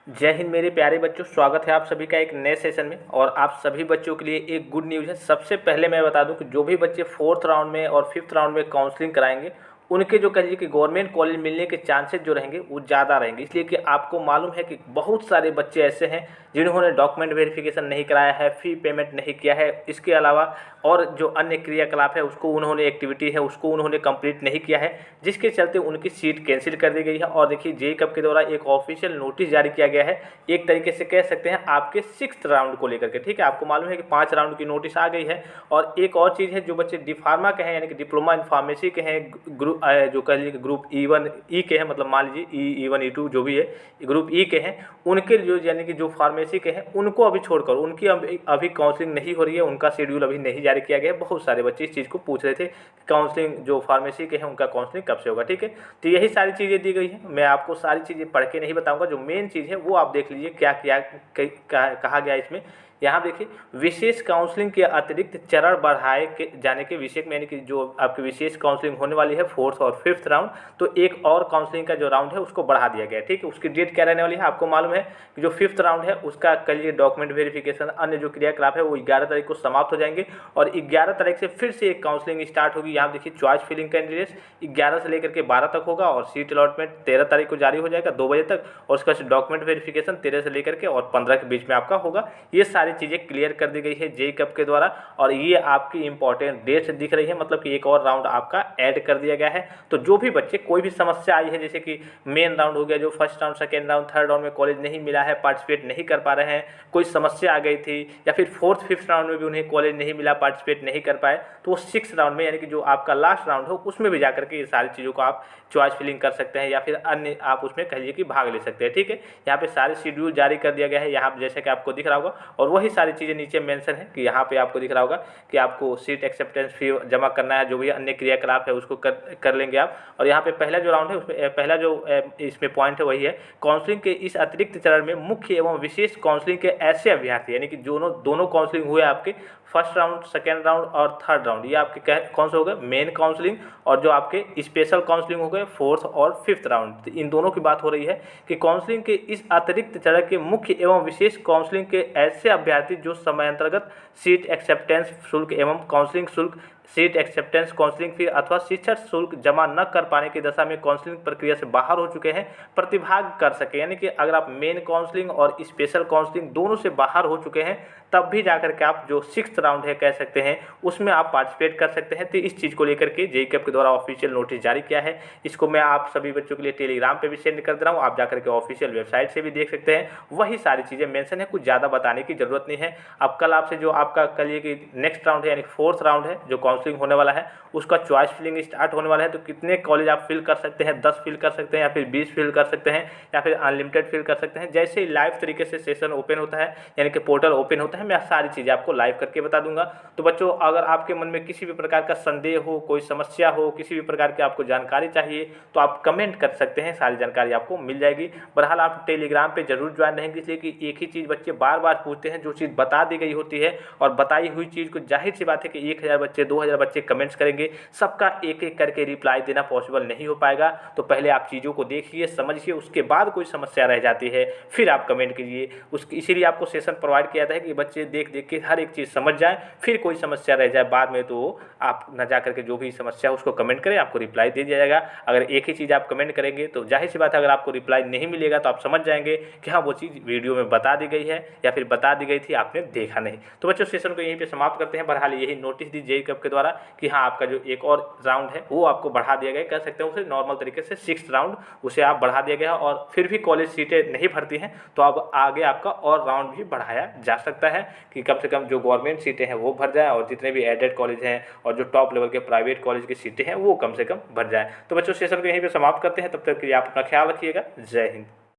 जय हिंद मेरे प्यारे बच्चों, स्वागत है आप सभी का एक नए सेशन में। और आप सभी बच्चों के लिए एक गुड न्यूज़ है। सबसे पहले मैं बता दूं कि जो भी बच्चे 4th राउंड में और 5th राउंड में काउंसलिंग कराएंगे उनके जो कहिए कि गवर्नमेंट कॉलेज मिलने के चांसेस जो रहेंगे वो ज़्यादा रहेंगे, इसलिए कि आपको मालूम है कि बहुत सारे बच्चे ऐसे हैं जिन्होंने डॉक्यूमेंट वेरिफिकेशन नहीं कराया है, फ़ी पेमेंट नहीं किया है, इसके अलावा और जो अन्य क्रियाकलाप है उसको उन्होंने एक्टिविटी है उसको उन्होंने कंप्लीट नहीं किया है, जिसके चलते उनकी सीट कैंसिल कर दी गई है। और देखिए जेईई कब के द्वारा एक ऑफिशियल नोटिस जारी किया गया है, एक तरीके से कह सकते हैं आपके 6th राउंड को लेकर के। ठीक है, आपको मालूम है कि 5 राउंड की नोटिस आ गई है। और एक और चीज़ है, जो बच्चे डी फार्मा के हैं यानी कि डिप्लोमा इन फार्मेसी के हैं, ग्रुप जो कह लीजिए ग्रुप E1 ई के हैं, मतलब मान लीजिए E1 E2 जो भी है ग्रुप ई के हैं, उनके जो यानी कि जो फार्मेसी के हैं उनको अभी छोड़कर उनकी अभी काउंसलिंग नहीं हो रही है, उनका शेड्यूल अभी नहीं जारी किया गया है। बहुत सारे बच्चे इस चीज़ को पूछ रहे थे काउंसलिंग जो फार्मेसी के हैं उनका काउंसलिंग कब से होगा। ठीक है, तो यही सारी चीज़ें दी गई हैं। मैं आपको सारी चीज़ें पढ़ के नहीं बताऊंगा, जो मेन चीज़ है वो आप देख लीजिए क्या क्या कहा गया इसमें। यहाँ देखिए, विशेष काउंसलिंग के अतिरिक्त चरण बढ़ाए के जाने के विषय में, यानी कि जो आपकी विशेष काउंसलिंग होने वाली है 4th और 5th राउंड, तो एक और काउंसलिंग का जो राउंड है उसको बढ़ा दिया गया है। ठीक है, उसकी डेट क्या रहने वाली है आपको मालूम है कि जो 5th राउंड है उसका कल ये डॉक्यूमेंट वेरिफिकेशन अन्य जो क्रियाकलाप है वो 11 तारीख को समाप्त हो जाएंगे और 11 तारीख से फिर से एक काउंसलिंग स्टार्ट होगी। यहाँ देखिए, चॉइस फिलिंग कैंडिडेट्स 11 से लेकर के 12 तक होगा और सीट अलॉटमेंट 13 तारीख को जारी हो जाएगा 2 बजे तक, और उसका डॉक्यूमेंट वेरिफिकेशन 13 से लेकर के और 15 के बीच में आपका होगा। ये सारी चीज़ें क्लियर कर दी गई है जेईई कब के द्वारा, और ये आपकी इंपॉर्टेंट डेट्स दिख रही है, मतलब कि एक और राउंड आपका ऐड कर दिया गया है। तो जो भी बच्चे कोई भी समस्या आई है, जैसे कि मेन राउंड हो गया, जो 1st round 2nd round 3rd round में कॉलेज नहीं मिला है, पार्टिसिपेट नहीं कर पा रहे हैं, कोई समस्या आ गई थी, या फिर 4th 5th राउंड में भी उन्हें कॉलेज नहीं मिला, पार्टिसिपेट नहीं कर पाए, तो वो 6th राउंड में यानी कि जो आपका लास्ट राउंड हो उसमें भी जाकर के ये सारी चीज़ों को आप चॉइस फिलिंग कर सकते हैं या फिर अन्य आप उसमें कहिए कि भाग ले सकते हैं। ठीक है, यहाँ पे सारे शेड्यूल जारी कर दिया गया है, यहाँ जैसे कि आपको दिख रहा होगा, और वही सारी चीज़ें नीचे मेंशन है कि यहाँ पे आपको दिख रहा होगा कि आपको सीट एक्सेप्टेंस फी जमा करना है, जो भी अन्य क्रियाकलाप है उसको कर लेंगे आप। और यहाँ पे पहला जो राउंड है उसमें पहला जो इसमें पॉइंट है वही है, काउंसलिंग के इस अतिरिक्त चरण में मुख्य एवं विशेष काउंसलिंग के ऐसे अभ्यर्थी, यानी कि दोनों काउंसलिंग हुए आपके 1st राउंड 2nd राउंड और 3rd राउंड, ये आपके कौन से हो गए, मेन काउंसलिंग, और जो आपके स्पेशल काउंसलिंग हो गए 4th और 5th राउंड। तो इन दोनों की बात हो रही है कि काउंसलिंग के इस अतिरिक्त चरण के मुख्य एवं विशेष काउंसलिंग के ऐसे अभ्यर्थी जो समयांतर्गत सीट एक्सेप्टेंस शुल्क एवं काउंसलिंग शुल्क, सीट एक्सेप्टेंस काउंसलिंग फी अथवा शिक्षण शुल्क जमा न कर पाने की दशा में काउंसलिंग प्रक्रिया से बाहर हो चुके हैं, प्रतिभाग कर सके। यानी कि अगर आप मेन काउंसलिंग और स्पेशल काउंसलिंग दोनों से बाहर हो चुके हैं, तब भी जाकर के आप जो 6th राउंड है कह सकते हैं उसमें आप पार्टिसिपेट कर सकते हैं। तो इस चीज़ को लेकर के जेईई के द्वारा ऑफिशियल नोटिस जारी किया है। इसको मैं आप सभी बच्चों के लिए टेलीग्राम पे भी सेंड कर दे रहा हूँ, आप जाकर के ऑफिशियल वेबसाइट से भी देख सकते हैं। वही सारी चीज़ें मेंशन है, कुछ ज़्यादा बताने की जरूरत नहीं है। अब कल आपसे जो आपका कल ये कि नेक्स्ट राउंड है यानी 4th राउंड है जो काउंसलिंग होने वाला है, उसका चॉइस फिलिंग स्टार्ट होने वाला है। तो कितने कॉलेज आप फिल कर सकते हैं, 10 फिल कर सकते हैं या फिर 20 फिल कर सकते हैं या फिर अनलिमिटेड फिल कर सकते हैं। जैसे ही लाइव तरीके से सेशन ओपन होता है यानी कि पोर्टल ओपन होता है, मैं सारी चीज़ें आपको लाइव करके बता दूंगा। तो बच्चों, अगर आपके मन में किसी भी प्रकार का संदेह हो, कोई समस्या हो, किसी भी प्रकार की आपको जानकारी चाहिए, तो आप कमेंट कर सकते हैं, सारी जानकारी आपको मिल जाएगी। बहरहाल आप टेलीग्राम पे जरूर ज्वाइन रहेंगे, इसलिए कि एक ही चीज़ बच्चे बार बार पूछते हैं, जो चीज़ बता दी गई होती है और बताई हुई चीज़ को जाहिर सी बात है कि 1000 बच्चे 2000 बच्चे कमेंट्स करेंगे, सबका एक एक करके रिप्लाई देना पॉसिबल नहीं हो पाएगा। तो पहले आप चीज़ों को देखिए, समझिए, उसके बाद कोई समस्या रह जाती है फिर आप कमेंट कीजिए। इसीलिए आपको सेशन प्रोवाइड किया था कि बच्चे देख देख के हर एक चीज़ समझ जाए, फिर कोई समस्या रह जाए बाद में तो आप न जा करके जो भी समस्या है उसको कमेंट करें, आपको रिप्लाई दे दिया जाएगा। अगर एक ही चीज़ आप कमेंट करेंगे तो जाहिर सी बात है अगर आपको रिप्लाई नहीं मिलेगा तो आप समझ जाएंगे कि हाँ वो चीज़ वीडियो में बता दी गई है या फिर बता दी गई थी, आपने देखा नहीं। तो बच्चों, सेशन को यहीं पे समाप्त करते हैं। बहरहाल यही नोटिस दी जेईई के द्वारा कि हाँ आपका जो एक और राउंड है वो आपको बढ़ा दिया गया, कह सकते हैं उसे नॉर्मल तरीके से 6th राउंड उसे आप बढ़ा दिया गया। और फिर भी कॉलेज सीटें नहीं भरती हैं तो अब आगे आपका और राउंड भी बढ़ाया जा सकता है कि कम से कम जो गवर्नमेंट सीटें हैं वो भर जाए और जितने भी एडेड कॉलेज हैं और जो टॉप लेवल के प्राइवेट कॉलेज की सीटें हैं वो कम से कम भर जाए। तो बच्चों, सेशन को यहीं पे समाप्त करते हैं, तब तक के लिए आप अपना ख्याल रखिएगा। जय हिंद।